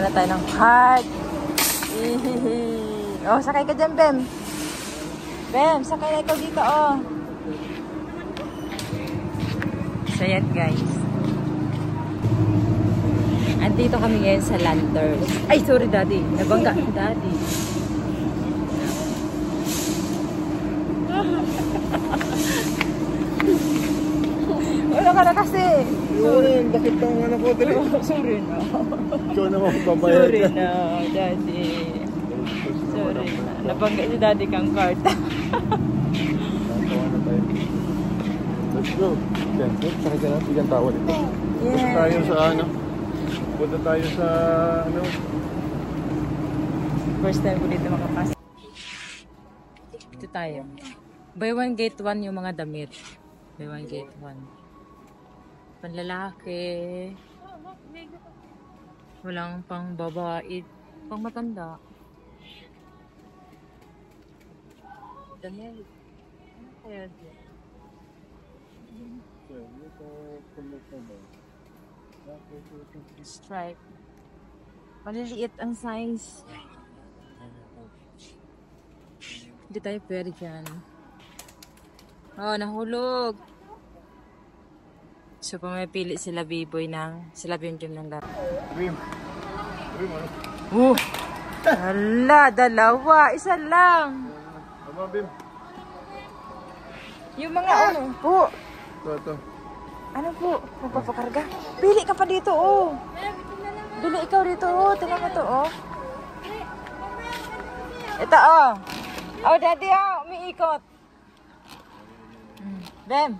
na tayo ng cart. Oh, sakay ka dyan, Bem. Bem, sakay na ikaw dito, oh. So, yan, guys. Andito kami ngayon sa Landers. Ay, sorry, Daddy. Nabangga si Daddy. Wala ka na kasi. Yun, bakit kang ano ko dali? Sorry na. Ikaw na magbabayad. Sorry na, Daddy. Sorry na. Nabangga si Daddy kang cart. Natawa na tayo. Let's go. Siyempre, sakay ka na. Bigyan tawad ito. Punta tayo sa ano? Punta tayo sa ano? First time ko dito makapasok. Dito tayo. Buy one get one yung mga damit. Buy one get one. Panlalaki. Walang pang babae. Pang matanda. Damit. Ano kaya dyan? Stripe. Maliliit ang size. Hindi tayo pwede dyan. Oh, nahulog. So, pumipili sila B-boy ng, sila Bim ng laro. Bim. Bim, ano? Hala, dalawa. Isa lang. Tama, Bim. Yung mga ano po. Ito. Ano po? Magpapakarga? Pili ka pa dito, oh. Pili ikaw dito, oh. Tingnan mo to, oh. Ito, oh. Oh, Daddy, oh. Umiikot. Bem.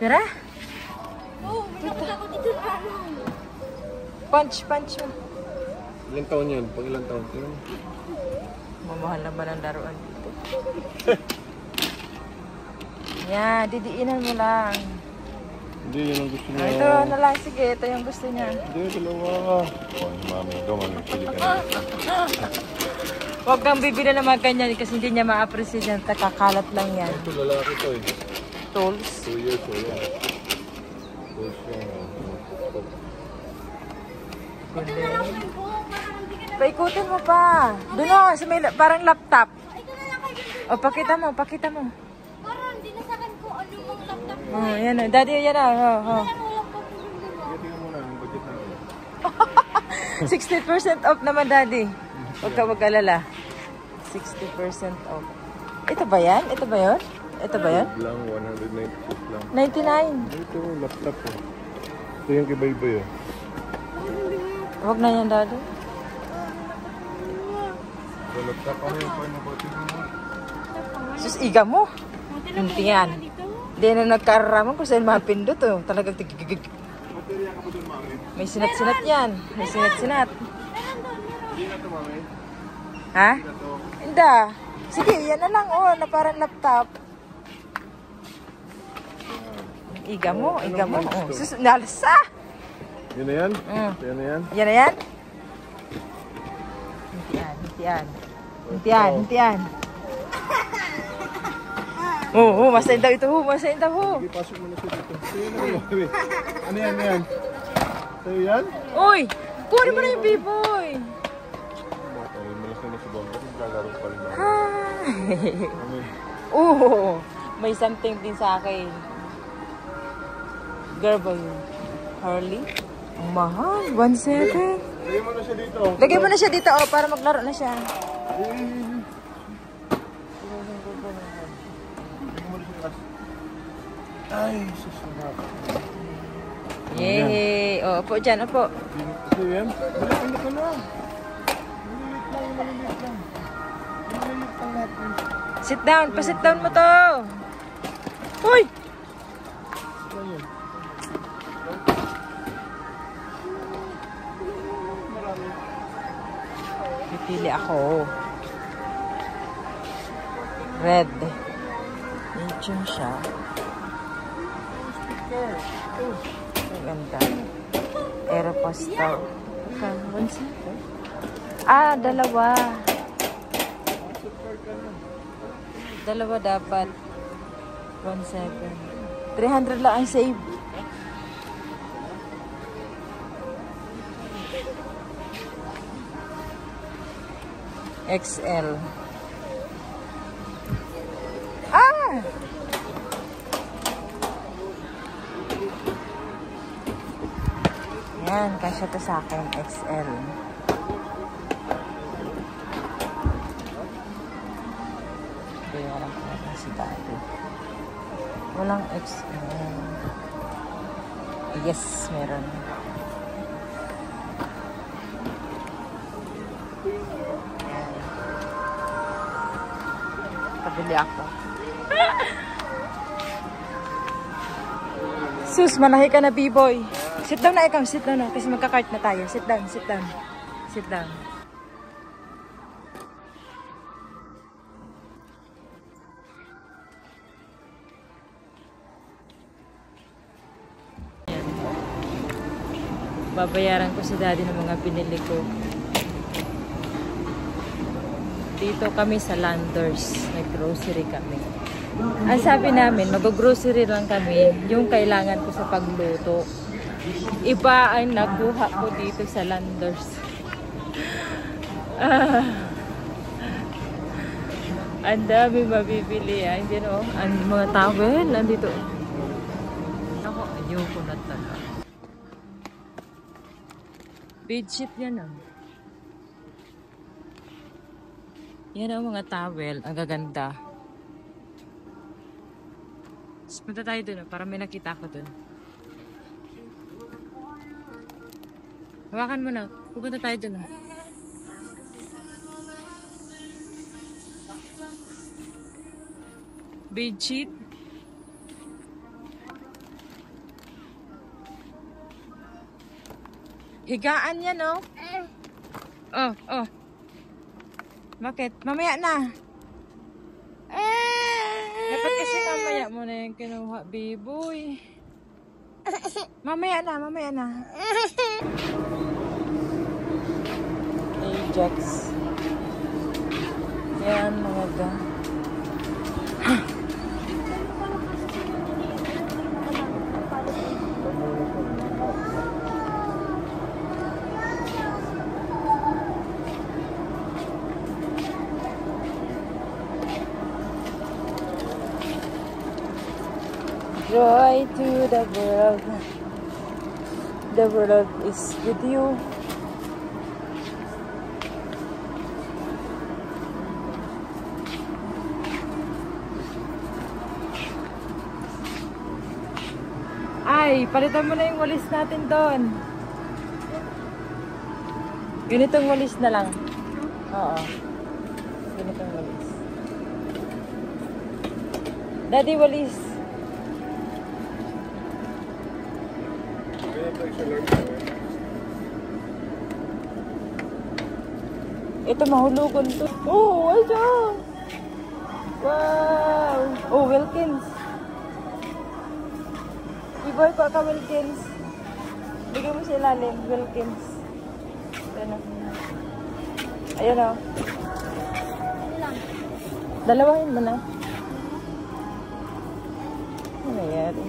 Pera? Oo, may nakita ko dito na ano. Punch mo. Ilang taon yan? Pang ilang taon? Mamahal na ba ng laruan dito? Yan, didiinan mo lang. Hindi, yun ang gusto niya. Ito na lang, sige. Ito yung gusto niya. Hindi, dalawa. Oh, mami, ikaw, mami. Pili ka na. Huwag kang bibili ng mga ganyan kasi hindi niya ma-appreciate yan. Kakalat lang yan. Ito, lalaki to eh. Tools. 2 years old yan. Tools yan. Paikutin mo pa. Doon o, sa may parang laptop. O, pakita mo. Parang hindi na sa akin kung ano mong laptop mo. Oh, yan o. Daddy, yan o. Oh. Tingnan mo na ang budget natin. 60% off naman, Daddy. Huwag ka mag-alala. 60% off. Ito ba yan? Ito ba yun? Ito ba yun? Lang, 196 lang. 99. Ito, laptop eh. Ito yung kibay-bay eh. Huwag na yan, Daddy. Ito, laptop ano yung paano ba? Tingnan mo. Sus, iga mo. Hindi yan. Hindi na nagkaraman kung saan mapindot oh. Talagang tigigigig. Baterya ka ba dun, mami? May sinat-sinat yan. May sinat-sinat. Hindi na to, mami. Ha? Hindi na to. Hindi. Sige, yan na lang oh. Na parang laptop. Iga mo. Oh. Sus, nalasa. Yun na yan? Yan na yan? Yan na yan? Hintian. Oh, masain daw ito. Masain daw. Sige, pasok mo na siya dito. Sige na yun, mami. Ano yan? Sa'yo yan? Uy, kunin mo na yung B-boy. Ay, malaki na si Bomba. Naglalaro pa rin namin. Hi. Mami. Oh, may something din sa akin. Girl ba yun? Harley? Ang mahal. 1.7. Lagyan mo na siya dito. Lagyan mo na siya dito oh, para maglaro na siya. Ay, susunod. Yay! Oh, opo dyan, opo. Ito yan? Ano ka na? Maliliit lang. Maliliit lang natin. Sit down. Pa-sit down mo to. Uy! Pipili ako. Red. Medium siya. Ang ganda. Aeropostale. Ah, dalawa. Dalawa dapat. 1.7. 300 lang ang save. XL. Ah! Yan, kasya to sa akin, XL. Walang kaya si dati. Walang XL. Yes, meron. Pabili ako. Sus, manahi ka na, B-boy. Sit down na ikaw, sit down na. Kasi magka-cart na tayo. Sit down, sit down. Sit down. Ayan. Babayaran ko si daddy ng mga pinili ko. Dito kami sa Landers. Nag-grocery kami. Ang sabi namin, mag-grocery lang kami yung kailangan ko sa pagluto. Iba ang nakuha ko dito sa Landers. Ang dami mabibili. Hindi no? Ang mga towel, nandito. Ako, ayoko na talaga. Bedsheet yan ah. Yan ang mga towel. Ang gaganda. Punta tayo dun para may nakita ko dun. Hawakan mo na. Pupunta tayo dun. Bedsheet. Higaan yan, oh. Oh, oh. Bakit? Mamaya na. Dapat kasi mamaya mo na yung kinuha, B-boy. Mamaya na, mamaya na. Ajax. Yan, mga ga. Joy to the world. The world is with you. Ay, palitan mo na yung walis natin doon. Ganitong walis na lang. Oo. Ganitong walis. Daddy, walis. Ito mahulugon to. Oh, what's up? Wow. Oh, Wilkins. Iboy pa ka, Wilkins. Bigyan mo sa ilalim, Wilkins. Ayan o. Ayan o. Dalawahin mo na. Ano nangyari?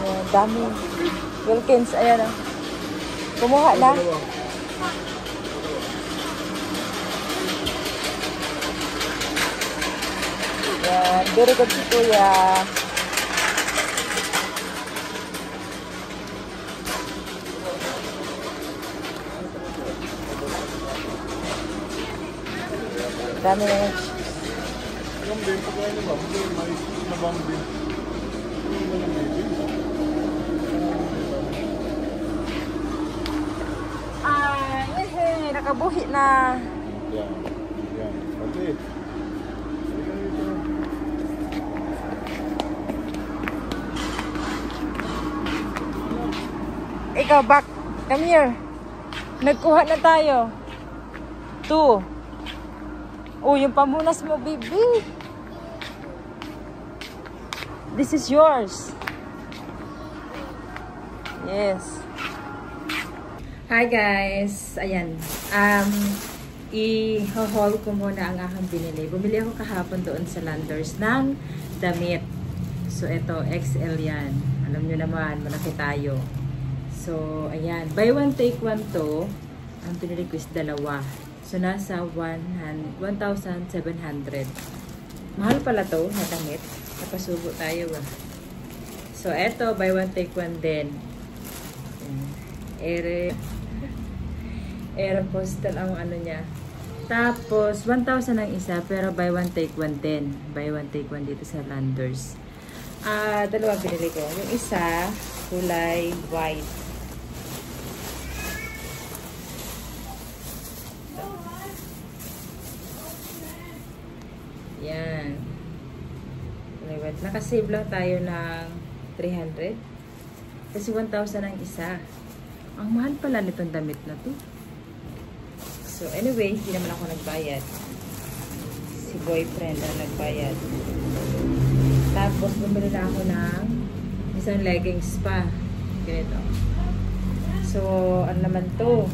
Ayan, dami. Wilkins, ayan o. Kumuha na. Ayan, very good si Kuya. Dami na yun. Yung din, pagkaya naman, may nabang din. Nakabuhi na. Yan. Yan. Pati. Ikaw, back. Come here. Nagkuha na tayo. 2. Oh, yung pamunas mo, baby. This is yours. Yes. Hi guys. Ayan. I-haul ko muna ang aking binili. Bumili ako kahapon doon sa Landers ng damit. So, ito, XL yan. Alam nyo naman, malaki tayo. So, ayan. Buy one, take one to. Ang pinili ko is dalawa. So, nasa 1,700. Mahal pala to na damit. Napasubo tayo ba. So, eto, buy one, take one din. Aeropostal ang ano niya. Tapos, 1,000 ang isa, pero buy one, take one din. Buy one, take one dito sa Landers. Dalawa pinili ko. Yung isa, kulay white. Yan. Kulay white. Nakasave lang tayo ng 300. Kasi 1,000 ang isa. Ang mahal pala nitong damit na to. So, anyway, hindi naman ako nagbayad. Si boyfriend ang nagbayad. Tapos, bumili na ako ng isang leggings pa. Ganito. So, ano naman to?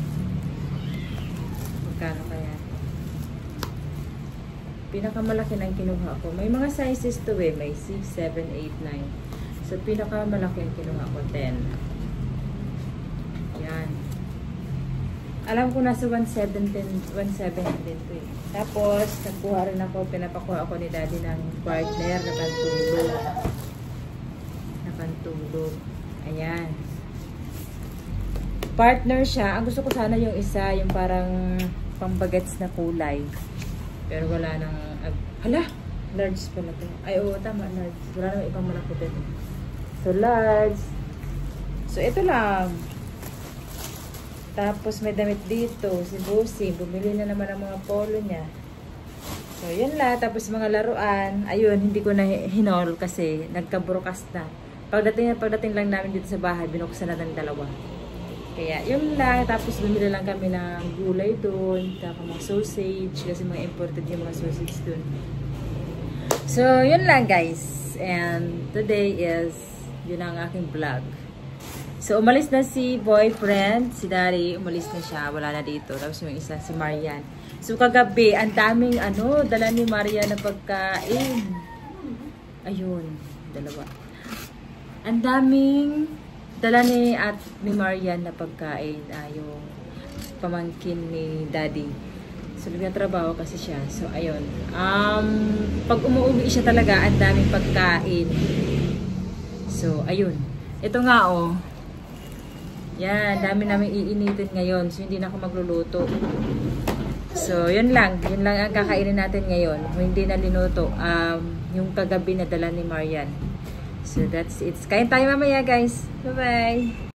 Magkano kaya? Pinakamalaki ng kinuha ko. May mga sizes to eh. May 6, 7, 8, 9. So, pinakamalaki ang kinuha ko, 10. Yan. Alam ko nasa 170 din to eh. Tapos, nakuha rin ako, pinapakuha ako ni daddy ng partner na pantulog. Ayan. Partner siya. Ang gusto ko sana yung isa, yung parang pambagets na kulay. Pero wala nang, hala! Large pala to. Ay, oo, tama, large. Wala nang ibang malaki din. So, large. So, ito lang. Tapos may damit dito, si Bossy, bumili na naman ang mga polo niya. So, yun lang. Tapos mga laruan, ayun, hindi ko na hinol kasi nagka-broadcast na. Pagdating lang namin dito sa bahay, binuksan na ng dalawa. Kaya, yun lang. Tapos bumili lang kami ng gulay doon, tapos mga sausage, kasi mga imported yung mga sausage doon. So, yun lang guys. And today is, yun ang aking vlog. So, umalis na si boyfriend, si Daddy, umalis na siya, wala na dito. Tapos yung isa, si Marian. So, kagabi, ang daming, dala ni Marian na pagkain. Ayun, dalawa. Ang daming dala ni Marian na pagkain. Yung pamangkin ni Daddy. So, nagtatrabaho kasi siya. So, ayun. Pag umuwi siya talaga, ang daming pagkain. So, ayun. Ito nga, oh. Yan, dami namin iinitin ngayon. So, hindi na ako magluluto. So, yun lang. Yun lang ang kakainin natin ngayon. Hindi na linuto. Yung kagabi na dala ni Marian. So, that's it. Kain tayo mamaya, guys. Bye-bye!